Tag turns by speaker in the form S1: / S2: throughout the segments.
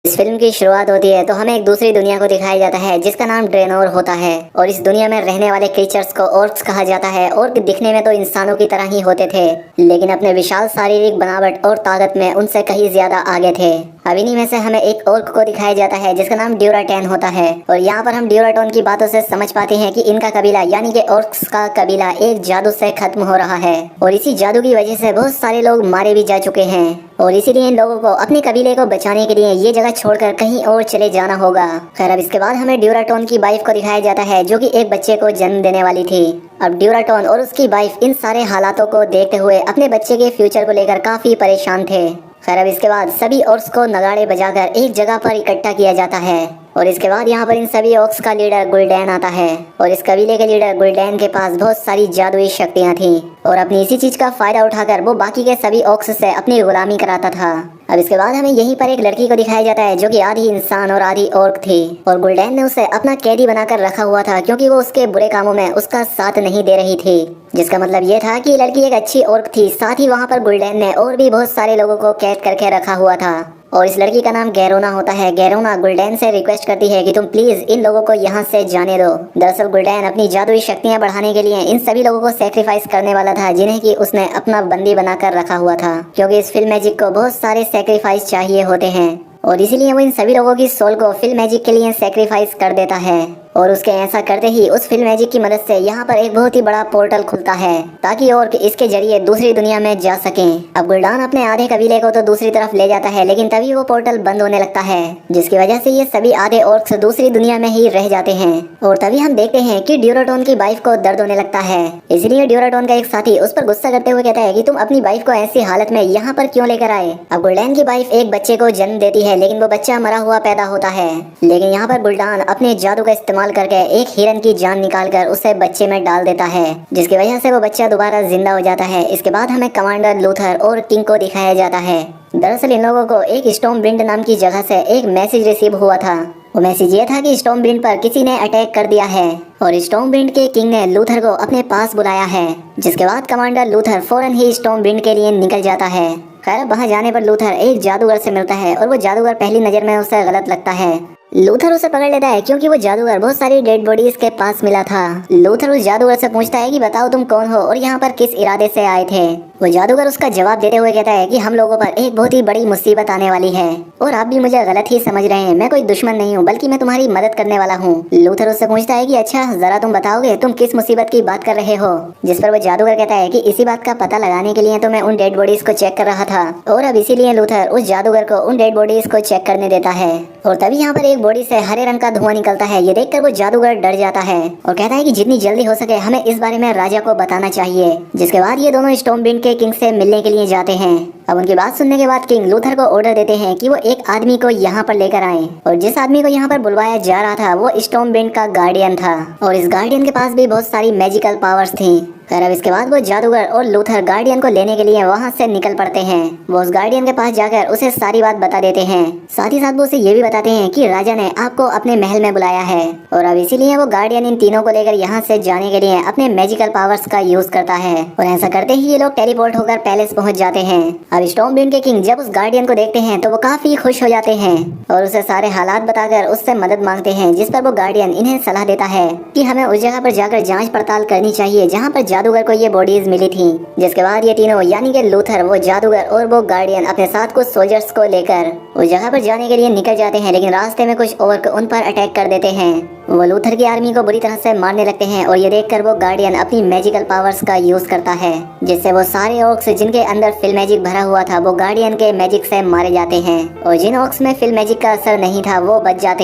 S1: इस फिल्म की शुरुआत होती है तो हमें एक दूसरी दुनिया को दिखाया जाता है जिसका नाम ड्रेनोर होता है और इस दुनिया में रहने वाले क्रीचर्स को ऑर्क्स कहा जाता है। ऑर्क दिखने में तो इंसानों की तरह ही होते थे लेकिन अपने विशाल शारीरिक बनावट और ताकत में उनसे कहीं ज्यादा आगे थे। अब इन्हीं में से हमें एक ऑर्क को दिखाया जाता है जिसका नाम ड्यूराटैन होता है और यहाँ पर हम ड्यूराटोन की बातों से समझ पाते हैं कि इनका कबीला यानी कि ऑर्क्स का कबीला एक जादू से खत्म हो रहा है और इसी जादू की वजह से बहुत सारे लोग मारे भी जा चुके हैं और इसीलिए इन लोगों को अपने कबीले को बचाने के लिए ये जगह छोड़कर कहीं और चले जाना होगा। खैर अब इसके बाद हमें ड्यूराटोन की वाइफ को दिखाया जाता है जो कि एक बच्चे को जन्म देने वाली थी। अब ड्यूराटोन और उसकी वाइफ इन सारे हालातों को देखते हुए अपने बच्चे के फ्यूचर को लेकर काफी परेशान थे। खैर अब इसके बाद सभी ऑर्क्स को नगाड़े बजाकर एक जगह पर इकट्ठा किया जाता है और इसके बाद यहाँ पर इन सभी ऑर्क्स का लीडर गुल्डैन आता है और इस कबीले के लीडर गुल्डैन के पास बहुत सारी जादुई शक्तियाँ थीं और अपनी इसी चीज का फायदा उठाकर वो बाकी के सभी ऑर्क्स से अपनी गुलामी कराता था। अब इसके बाद हमें यहीं पर एक लड़की को दिखाया जाता है जो कि आधी इंसान और आधी ऑर्क थी और गुल्डैन ने उसे अपना कैदी बनाकर रखा हुआ था क्योंकि वो उसके बुरे कामों में उसका साथ नहीं दे रही थी, जिसका मतलब ये था कि ये लड़की एक अच्छी ऑर्क थी। साथ ही वहाँ पर गुल्डैन ने और भी बहुत सारे लोगों को कैद करके रखा हुआ था और इस लड़की का नाम गैरोना होता है। गैरोना गुल्डैन से रिक्वेस्ट करती है कि तुम प्लीज इन लोगों को यहाँ से जाने दो। दरअसल गुल्डैन अपनी जादुई शक्तियाँ बढ़ाने के लिए इन सभी लोगों को सेक्रीफाइस करने वाला था जिन्हें कि उसने अपना बंदी बनाकर रखा हुआ था क्योंकि इस फिल्म मैजिक को बहुत सारे सेक्रीफाइस चाहिए होते हैं और इसीलिए वो इन सभी लोगों की सोल को फिल्म मैजिक के लिए सेक्रीफाइस कर देता है और उसके ऐसा करते ही उस फिल्म मैजिक की मदद से यहाँ पर एक बहुत ही बड़ा पोर्टल खुलता है ताकि और इसके जरिए दूसरी दुनिया में जा सकें। अब गुल्डान अपने आधे कबीले को तो दूसरी तरफ ले जाता है लेकिन तभी वो पोर्टल बंद होने लगता है जिसकी वजह से ये सभी आधे ऑर्क्स दूसरी दुनिया में ही रह जाते हैं और तभी हम देखते हैं कि ड्यूराटोन की वाइफ को दर्द होने लगता है। इसलिए ड्यूराटोन का एक साथी उस पर गुस्सा करते हुए कहता है कि तुम अपनी वाइफ को ऐसी हालत में यहाँ पर क्यों लेकर आए। अब गुल्डान की वाइफ एक बच्चे को जन्म देती है लेकिन वो बच्चा मरा हुआ पैदा होता है लेकिन यहाँ पर गुल्डान अपने जादू का इस्तेमाल करके एक हिरन की जान निकालकर उसे बच्चे में डाल देता है जिसकी वजह से वो बच्चा दोबारा जिंदा हो जाता है। इसके बाद हमें कमांडर लूथर और किंग को दिखाया जाता है। दरअसल इन लोगों को एक स्टॉर्म विंड नाम की जगह से एक मैसेज रिसीव हुआ था। वो मैसेज ये था कि स्टॉर्म विंड पर किसी ने अटैक कर दिया है और स्टॉर्म विंड के किंग ने लूथर को अपने पास बुलाया है जिसके बाद कमांडर लूथर फौरन ही स्टॉर्म विंड के लिए निकल जाता है। खैर वहाँ जाने पर लूथर एक जादूगर से मिलता है और वो जादूगर पहली नजर में उसे गलत लगता है। लूथर उसे पकड़ लेता है क्योंकि वो जादूगर बहुत सारी डेड बॉडीज के पास मिला था। लूथर उस जादूगर से पूछता है कि बताओ तुम कौन हो और यहाँ पर किस इरादे से आए थे। वो जादूगर उसका जवाब देते हुए कहता है कि हम लोगों पर एक बहुत ही बड़ी मुसीबत आने वाली है और आप भी मुझे गलत ही समझ रहे हैं। मैं कोई दुश्मन नहीं हूँ बल्कि मैं तुम्हारी मदद करने वाला हूँ। लूथर उससे पूछता है कि अच्छा जरा तुम बताओगे तुम किस मुसीबत की बात कर रहे हो। जिस पर वो जादूगर कहता है कि इसी बात का पता लगाने के लिए तो मैं उन डेड बॉडीज को चेक कर रहा था और अब इसीलिए लूथर उस जादूगर को उन डेड बॉडीज को चेक करने देता है और तभी यहाँ पर एक बॉडी से हरे रंग का धुआं निकलता है। ये देखकर वो जादूगर डर जाता है और कहता है कि जितनी जल्दी हो सके हमें इस बारे में राजा को बताना चाहिए। जिसके बाद ये दोनों स्टॉर्म विंड के किंग से मिलने के लिए जाते हैं। अब उनकी बात सुनने के बाद किंग लूथर को ऑर्डर देते हैं कि वो एक आदमी को यहाँ पर लेकर आए और जिस आदमी को यहाँ पर बुलवाया जा रहा था वो स्टॉर्म विंड का गार्डियन था और इस गार्डियन के पास भी बहुत सारी मैजिकल पावर्स थी। खैर अब इसके बाद वो जादूगर और लूथर गार्डियन को लेने के लिए वहाँ से निकल पड़ते हैं। वो उस गार्डियन के पास जाकर उसे सारी बात बता देते हैं। साथ ही साथ वो उसे ये भी बताते हैं कि राजा ने आपको अपने महल में बुलाया है और अब इसीलिए वो गार्डियन इन तीनों को लेकर यहाँ से जाने के लिए अपने मैजिकल पावर्स का यूज करता है और ऐसा करते ही ये लोग टेलीपोर्ट होकर पैलेस पहुँच जाते हैं। अब स्टॉर्म विंड के किंग जब उस गार्डियन को देखते हैं तो वो काफी खुश हो जाते हैं और उसे सारे हालात बताकर उससे मदद मांगते हैं। जिस पर वो गार्डियन इन्हें सलाह देता है कि हमें उस जगह पर जाकर जांच पड़ताल करनी चाहिए जहाँ पर जादूगर को ये बॉडीज मिली थी। जिसके बाद ये तीनों यानी कि लूथर वो जादूगर और वो गार्डियन अपने साथ कुछ सोल्जर्स को लेकर उस जगह पर जाने के लिए निकल जाते हैं लेकिन रास्ते में कुछ ऑर्क उन पर अटैक कर देते हैं। वो लूथर की आर्मी को बुरी तरह से मारने लगते हैं और ये देखकर वो गार्डियन अपनी मैजिकल पावर्स का यूज करता है जिससे वो सारे ऑर्क्स जिनके अंदर फिल मैजिक भरा हुआ था वो गार्डियन के मैजिक से मारे जाते हैं और जिन ऑर्क्स में फिल मैजिक का असर नहीं था वो बच जाते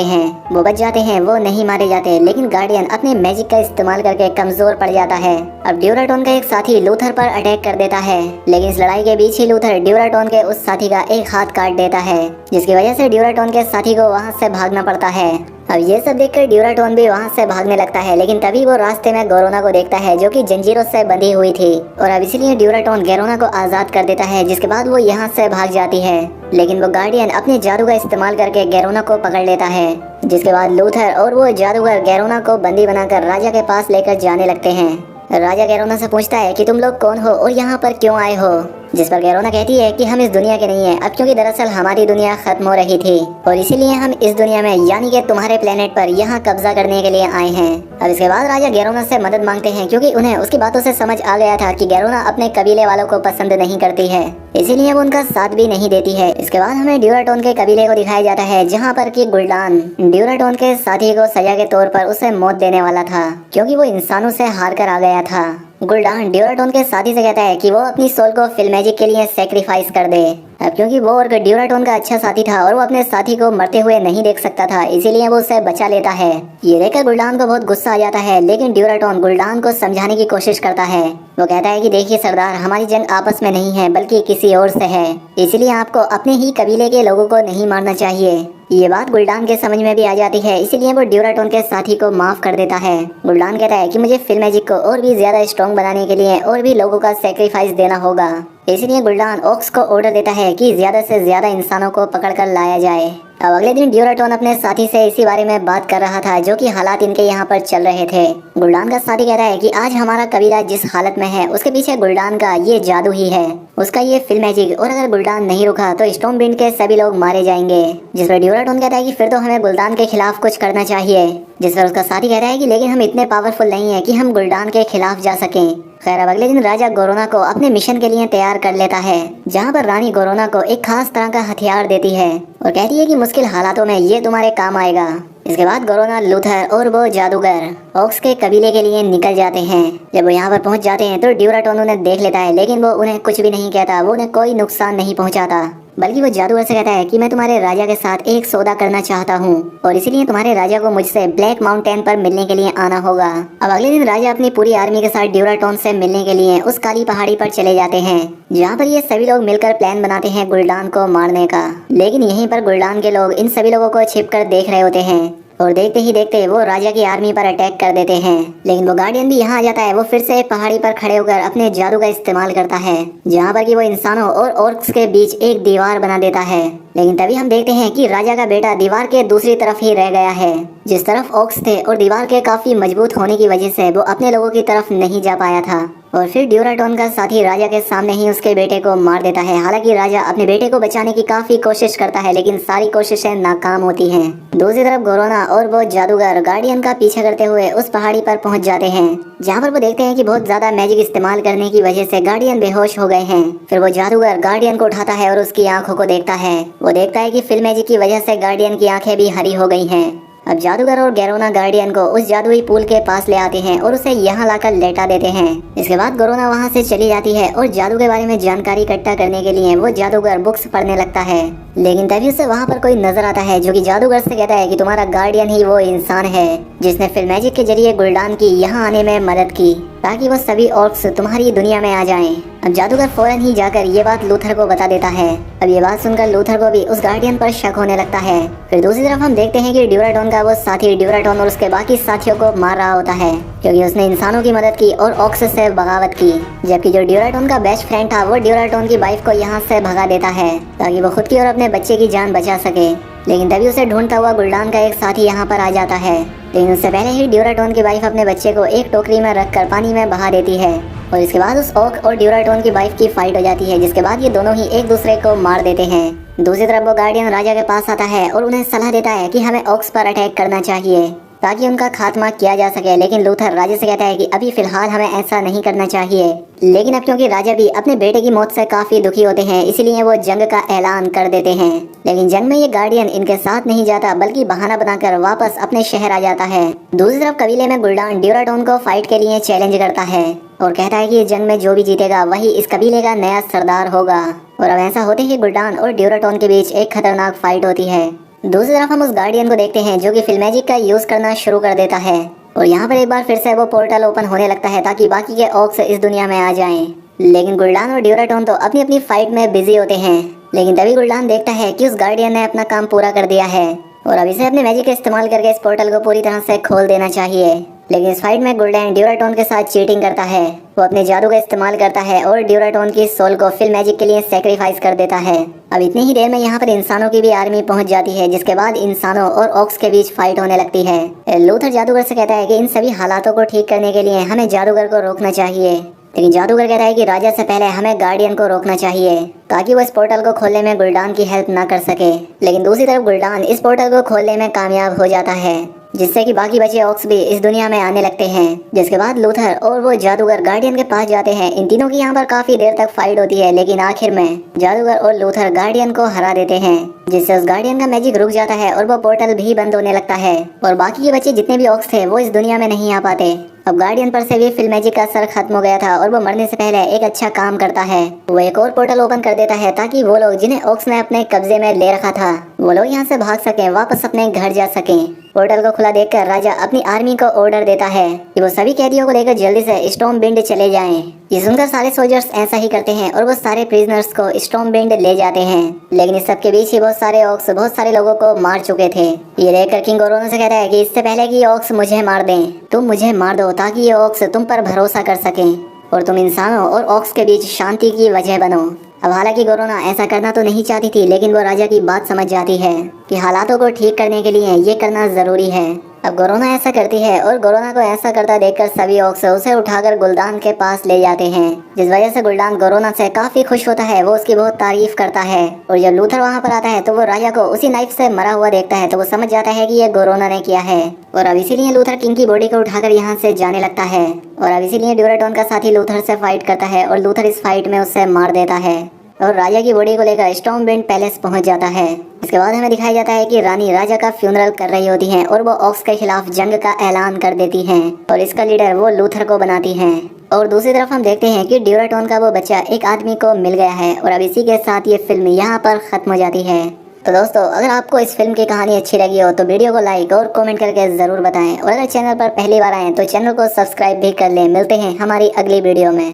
S1: हैं वो नहीं मारे जाते लेकिन गार्डियन अपने मैजिक का इस्तेमाल करके कमजोर पड़ जाता है। अब ड्यूराटोन का एक साथी लूथर पर अटैक कर देता है लेकिन इस लड़ाई के बीच ही लूथर ड्यूराटोन के उस साथी का एक हाथ काट देता है जिसकी वजह से ड्यूराटोन के साथी को वहाँ से भागना पड़ता है। अब ये सब देखकर ड्यूराटोन भी वहाँ से भागने लगता है लेकिन तभी वो रास्ते में गैरोना को देखता है जो कि जंजीरों से बंधी हुई थी और अब इसलिए ड्यूराटोन गैरोना को आजाद कर देता है। जिसके बाद वो यहाँ से भाग जाती है लेकिन वो गार्डियन अपने जादू का इस्तेमाल करके गैरोना को पकड़ लेता है। जिसके बाद लूथर और वो जादूगर गैरोना को बंदी बनाकर राजा के पास लेकर जाने लगते हैं। राजा गैरोना से पूछता है कि तुम लोग कौन हो और यहाँ पर क्यों आए हो। जिस पर गैरोना कहती है कि हम इस दुनिया के नहीं है अब, क्योंकि दरअसल हमारी दुनिया खत्म हो रही थी और इसीलिए हम इस दुनिया में यानी कि तुम्हारे प्लेनेट पर यहाँ कब्जा करने के लिए आए हैं। अब इसके बाद राजा गैरोना से मदद मांगते हैं क्योंकि उन्हें उसकी बातों से समझ आ गया था कि गैरोना अपने कबीले वालों को पसंद नहीं करती है, इसीलिए वो उनका साथ भी नहीं देती है। इसके बाद हमें ड्यूराटोन के कबीले को दिखाया जाता है जहाँ पर कि गुल्डान ड्यूराटोन के साथी को सजा के तौर पर उसे मौत देने वाला था क्योंकि वो इंसानों से हार कर आ गया था। गुल्डान ड्यूराटोन के साथी से कहता है कि वो अपनी सोल को फिल मैजिक के लिए सेक्रीफाइस कर दे। अब क्योंकि वो और ड्यूराटोन का अच्छा साथी था और वो अपने साथी को मरते हुए नहीं देख सकता था, इसीलिए वो उसे बचा लेता है। ये देखकर गुल्डान को बहुत गुस्सा आ जाता है, लेकिन ड्यूराटोन गुल्डान को समझाने की कोशिश करता है। वो कहता है कि देखिए सरदार, हमारी जंग आपस में नहीं है बल्कि किसी और से है, इसलिए आपको अपने ही कबीले के लोगों को नहीं मारना चाहिए। ये बात गुल्डान के समझ में भी आ जाती है, इसीलिए वो ड्यूराटोन के साथी को माफ कर देता है। गुल्डान कहता है कि मुझे फिल मैजिक को और भी ज्यादा स्ट्रॉन्ग बनाने के लिए और भी लोगों का सेक्रीफाइस देना होगा, इसलिए गुल्डान ऑक्स को ऑर्डर देता है कि ज्यादा से ज्यादा इंसानों को पकड़कर लाया जाए। अब अगले दिन ड्यूराटोन अपने साथी से इसी बारे में बात कर रहा था जो कि हालात इनके यहाँ पर चल रहे थे। गुल्डान का साथी कहता है कि आज हमारा कबीला जिस हालत में है उसके पीछे गुल्डान का ये जादू ही है, उसका ये फिल मैजिक, और अगर गुल्डान नहीं रुका तो स्टॉर्म विंड के सभी लोग मारे जाएंगे। जिस पर ड्यूराटोन कहता है कि फिर तो हमें गुल्डान के खिलाफ कुछ करना चाहिए। जिस पर उसका साथी कहता है कि लेकिन हम इतने पावरफुल नहीं है कि हम गुल्डान के खिलाफ जा सकें। खैर अब अगले दिन राजा गोरोना को अपने मिशन के लिए तैयार कर लेता है, जहाँ पर रानी गोरोना को एक खास तरह का हथियार देती है और कहती है कि मुश्किल हालातों में ये तुम्हारे काम आएगा। इसके बाद गोरोना, लूथर और वो जादूगर ऑक्स के कबीले के लिए निकल जाते हैं। जब वो यहाँ पर पहुँच जाते हैं तो ड्यूराटोन उन्हें देख लेता है, लेकिन वो उन्हें कुछ भी नहीं कहता, वो उन्हें कोई नुकसान नहीं पहुँचाता, बल्कि वो जादूगर से कहता है कि मैं तुम्हारे राजा के साथ एक सौदा करना चाहता हूँ और इसीलिए तुम्हारे राजा को मुझसे ब्लैक माउंटेन पर मिलने के लिए आना होगा। अब अगले दिन राजा अपनी पूरी आर्मी के साथ ड्यूराटोन से मिलने के लिए उस काली पहाड़ी पर चले जाते हैं, जहाँ पर ये सभी लोग मिलकर प्लान बनाते हैं गुल्डान को मारने का। लेकिन यहीं पर गुल्डान के लोग इन सभी लोगों को छिप कर देख रहे होते हैं और देखते ही देखते वो राजा की आर्मी पर अटैक कर देते हैं। लेकिन वो गार्डियन भी यहाँ आ जाता है। वो फिर से एक पहाड़ी पर खड़े होकर अपने जादू का इस्तेमाल करता है, जहाँ पर कि वो इंसानों और ऑर्क्स के बीच एक दीवार बना देता है। लेकिन तभी हम देखते हैं कि राजा का बेटा दीवार के दूसरी तरफ ही रह गया है, जिस तरफ ऑक्स थे, और दीवार के काफी मजबूत होने की वजह से वो अपने लोगों की तरफ नहीं जा पाया था। और फिर ड्यूराटोन का साथी राजा के सामने ही उसके बेटे को मार देता है। हालांकि राजा अपने बेटे को बचाने की काफी कोशिश करता है, लेकिन सारी कोशिशें नाकाम होती हैं। दूसरी तरफ गोरोना और वो जादूगर गार्डियन का पीछा करते हुए उस पहाड़ी पर पहुंच जाते हैं, जहां पर वो देखते हैं कि बहुत ज्यादा मैजिक इस्तेमाल करने की वजह से गार्डियन बेहोश हो गए हैं। फिर वो जादूगर गार्डियन को उठाता है और उसकी आंखों को देखता है। वो देखता है कि फिल मैजिक की वजह से गार्डियन की आंखें भी हरी हो गई हैं। अब जादूगर और गैरोना गार्डियन को उस जादुई पुल के पास ले आते हैं और उसे यहाँ लाकर लेटा देते हैं। इसके बाद गोरोना वहाँ से चली जाती है और जादू के बारे में जानकारी इकट्ठा करने के लिए वो जादूगर बुक्स पढ़ने लगता है। लेकिन तभी उसे वहाँ पर कोई नजर आता है जो कि जादूगर से कहता है कि तुम्हारा गार्डियन ही वो इंसान है जिसने फिल मैजिक के जरिए गुल्डान की यहाँ आने में मदद की, ताकि वो सभी ऑर्क्स तुम्हारी दुनिया में आ जाएं। अब जादूगर फौरन ही जाकर ये बात लूथर को बता देता है। अब ये बात सुनकर लूथर को भी उस गार्डियन पर शक होने लगता है। फिर दूसरी तरफ हम देखते हैं कि ड्यूराटोन का वो साथी ड्यूराटोन और उसके बाकी साथियों को मार रहा होता है, क्योंकि उसने इंसानों की मदद की और ऑक्स से बगावत की। जबकि जो ड्यूराटोन का बेस्ट फ्रेंड था वो ड्यूराटोन की वाइफ को यहाँ से भगा देता है, ताकि वो खुद की और अपने बच्चे की जान बचा सके। लेकिन तभी उसे ढूंढता हुआ गुल्डान का एक साथी यहाँ पर आ जाता है। लेकिन उससे पहले ही ड्यूराटोन की वाइफ अपने बच्चे को एक टोकरी में रखकर पानी में बहा देती है और इसके बाद उस ऑक और ड्यूराटोन की वाइफ की फाइट हो जाती है, जिसके बाद ये दोनों ही एक दूसरे को मार देते हैं। दूसरी तरफ वो गार्डियन राजा के पास आता है और उन्हें सलाह देता है कि हमें ऑक्स पर अटैक करना चाहिए ताकि उनका खात्मा किया जा सके। लेकिन लूथर राजा से कहता है कि अभी फिलहाल हमें ऐसा नहीं करना चाहिए। लेकिन अब क्योंकि राजा भी अपने बेटे की मौत से काफी दुखी होते हैं, इसलिए वो जंग का ऐलान कर देते हैं। लेकिन जंग में ये गार्डियन इनके साथ नहीं जाता, बल्कि बहाना बनाकर वापस अपने शहर आ जाता है। दूसरी तरफ कबीले में गुल्डान ड्यूराटोन को फाइट के लिए चैलेंज करता है और कहता है कि जंग में जो भी जीतेगा वही इस कबीले का नया सरदार होगा। और अब ऐसा होते ही गुल्डान और ड्यूराटोन के बीच एक खतरनाक फाइट होती है। दूसरी तरफ हम उस गार्डियन को देखते हैं जो कि फिल मैजिक का यूज करना शुरू कर देता है और यहाँ पर एक बार फिर से वो पोर्टल ओपन होने लगता है ताकि बाकी के ऑक्स इस दुनिया में आ जाएं। लेकिन गुल्डान और ड्यूराटोन तो अपनी अपनी फाइट में बिजी होते हैं। लेकिन तभी गुल्डान देखता है कि उस गार्डियन ने अपना काम पूरा कर दिया है और अब इसे अपने मैजिक का इस्तेमाल करके इस पोर्टल को पूरी तरह से खोल देना चाहिए। लेकिन इस फाइट में गुल्डान ड्यूराटोन के साथ चीटिंग करता है। वो अपने जादू का इस्तेमाल करता है और ड्यूराटोन की सोल को फिल मैजिक के लिए सेक्रीफाइस कर देता है। अब इतनी ही देर में यहाँ पर इंसानों की भी आर्मी पहुंच जाती है, जिसके बाद इंसानों और ऑक्स के बीच फाइट होने लगती है। लूथर जादूगर से कहता है कि इन सभी हालातों को ठीक करने के लिए हमें जादूगर को रोकना चाहिए। लेकिन जादूगर कहता है कि राजा से पहले हमें गार्डियन को रोकना चाहिए ताकि वो इस पोर्टल को खोलने में गुलडान की हेल्प ना कर सके। लेकिन दूसरी तरफ गुलडान इस पोर्टल को खोलने में कामयाब हो जाता है, जिससे कि बाकी बचे ऑक्स भी इस दुनिया में आने लगते हैं। जिसके बाद लूथर और वो जादूगर गार्डियन के पास जाते हैं। इन तीनों की यहाँ पर काफी देर तक फाइट होती है, लेकिन आखिर में जादूगर और लूथर गार्डियन को हरा देते हैं, जिससे उस गार्डियन का मैजिक रुक जाता है और वो पोर्टल भी बंद होने लगता है और बाकी के बच्चे जितने भी ऑक्स थे वो इस दुनिया में नहीं आ पाते। अब गार्डियन पर से भी फिल मैजिक का असर खत्म हो गया था और वो मरने से पहले एक अच्छा काम करता है। वो एक और पोर्टल ओपन कर देता है ताकि वो लोग जिन्हें ऑक्स ने अपने कब्जे में ले रखा था वो लोग यहाँ से भाग सकें, वापस अपने घर जा सकें। पोर्टल को खुला देखकर राजा अपनी आर्मी को ऑर्डर देता है कि वो सभी कैदियों को लेकर जल्दी से स्टॉर्मविंड चले जाएं। ये सुनकर सारे सोल्जर्स ऐसा ही करते हैं और वो सारे प्रिजनर्स को स्टॉर्मविंड ले जाते हैं। लेकिन इस सब के बीच ही बहुत सारे ऑक्स बहुत सारे लोगों को मार चुके थे। ये देखकर किंग गोरोनो से कहता है कि इससे पहले कि ये ऑक्स मुझे मार दें, तुम मुझे मार दो ताकि ये ऑक्स तुम पर भरोसा कर सकें और तुम इंसानों और ऑक्स के बीच शांति की वजह बनो। अब हालांकि गोरोना ऐसा करना तो नहीं चाहती थी, लेकिन वो राजा की बात समझ जाती है कि हालातों को ठीक करने के लिए ये करना जरूरी है। अब गोरोना ऐसा करती है और गोरोना को ऐसा करता देखकर सभी ऑक्स उसे उठाकर गुलदान के पास ले जाते हैं, जिस वजह से गुलदान गोरोना से काफी खुश होता है। वो उसकी बहुत तारीफ करता है और जब लूथर वहाँ पर आता है तो वो राजा को उसी नाइफ से मरा हुआ देखता है, तो वो समझ जाता है कि ये गोरोना ने किया है और अब इसीलिए लूथर किंग की बॉडी को उठाकर यहाँ से जाने लगता है और अब इसीलिए ड्यूराटोन का साथी लूथर से फाइट करता है और लूथर इस फाइट में उससे मार देता है और राजा की बॉडी को लेकर स्टॉर्मविंड पैलेस पहुंच जाता है। इसके बाद हमें दिखाया जाता है कि रानी राजा का फ्यूनरल कर रही होती हैं और वो ऑक्स के खिलाफ जंग का ऐलान कर देती हैं और इसका लीडर वो लूथर को बनाती हैं। और दूसरी तरफ हम देखते हैं कि ड्यूराटोन का वो बच्चा एक आदमी को मिल गया है और अब इसी के साथ ये फिल्म यहाँ पर खत्म हो जाती है। तो दोस्तों, अगर आपको इस फिल्म की कहानी अच्छी लगी हो तो वीडियो को लाइक और कमेंट करके जरूर बताएं और अगर चैनल पर पहली बार आए तो चैनल को सब्सक्राइब भी कर लें। मिलते हैं हमारी अगली वीडियो में।